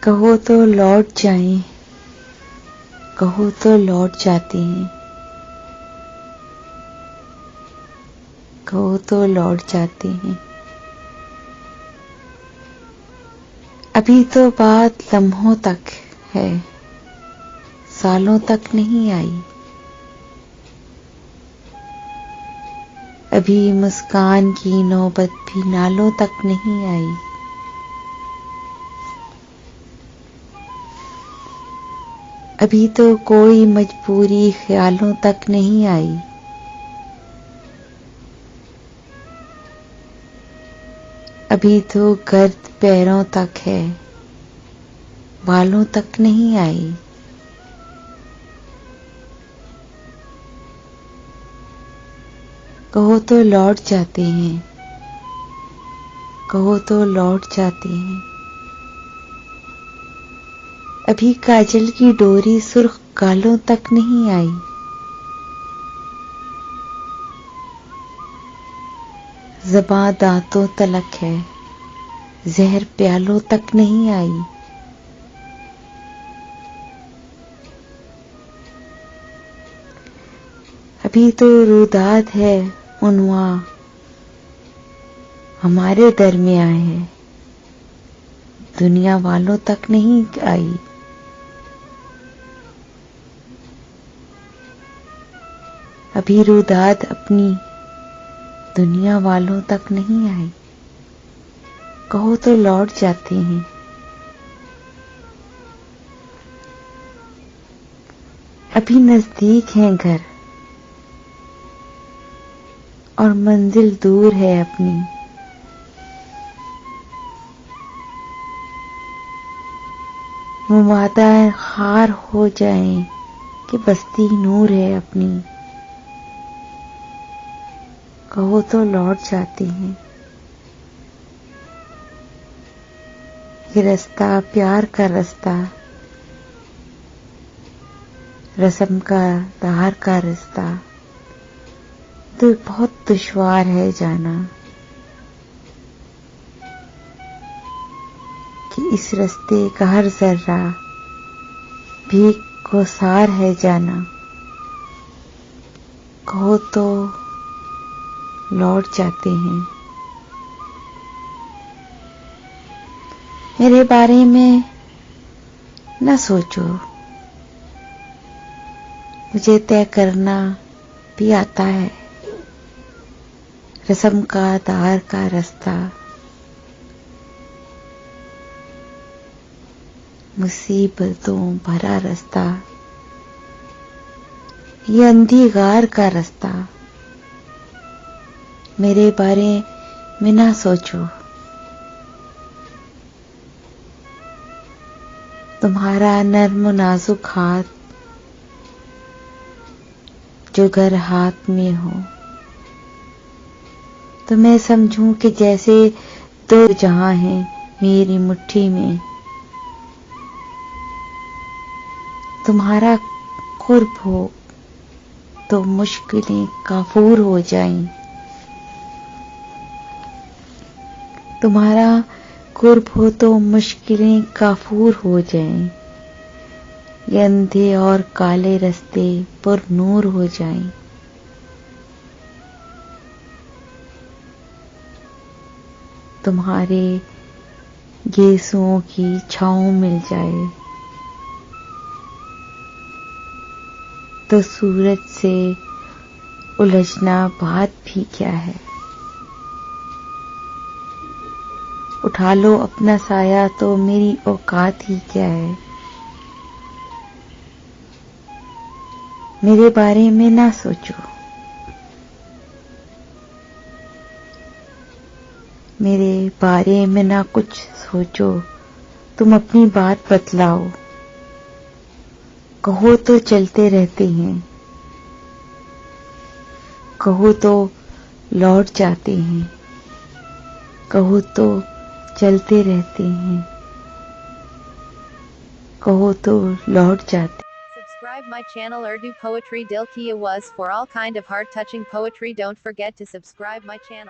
कहो तो लौट जाएं, कहो तो लौट जाते हैं, कहो तो लौट जाते हैं। अभी तो बात लम्हों तक है, सालों तक नहीं आई। अभी मुस्कान की नौबत भी नालों तक नहीं आई। अभी तो कोई मजबूरी ख्यालों तक नहीं आई। अभी तो गर्द पैरों तक है, बालों तक नहीं आई। कहो तो लौट जाते हैं, कहो तो लौट जाते हैं। अभी काजल की डोरी सुर्ख गालों तक नहीं आई। ज़बां दांतों तलक है, जहर प्यालों तक नहीं आई। अभी तो रुदाद है उन्वा हमारे दरमियां है, दुनिया वालों तक नहीं आई। अभी रुदाद अपनी दुनिया वालों तक नहीं आई। कहो तो लौट जाते हैं। अभी नजदीक है घर और मंजिल दूर है अपनी। मुमादा खार हो जाएं कि बस्ती नूर है अपनी। कहो तो लौट जाते हैं। ये रास्ता प्यार का रास्ता, रस्म का धार का रास्ता तो बहुत दुश्वार है जाना कि इस रास्ते का हर जर्रा भी कोसार है जाना। कहो तो लौट जाते हैं। मेरे बारे में न सोचो, मुझे तय करना भी आता है रस्म का धार का रास्ता। मुसीबतों भरा रास्ता, ये अंधीगार का रास्ता। मेरे बारे में ना सोचो, तुम्हारा नर्म नाजुक हाथ जो घर हाथ में हो तो मैं समझूं कि जैसे दो जहां हैं मेरी मुट्ठी में। तुम्हारा कुर्ब हो तो मुश्किलें काफूर हो जाएं। तुम्हारा कुर्ब हो तो मुश्किलें काफूर हो जाएं। ये अंधे और काले रास्ते पर नूर हो जाएं। तुम्हारे गेसुओं की छांव मिल जाए तो सूरज से उलझना बात भी क्या है। उठा लो अपना साया तो मेरी औकात ही क्या है। मेरे बारे में ना सोचो, मेरे बारे में ना कुछ सोचो, तुम अपनी बात बतलाओ। कहो तो चलते रहते हैं, कहो तो लौट जाते हैं, कहो तो चलते रहते हैं, कहो तो लौट जाते। Subscribe my channel Urdu Poetry Dil Ki Awaz for all kind of heart touching poetry. Don't forget to subscribe my channel.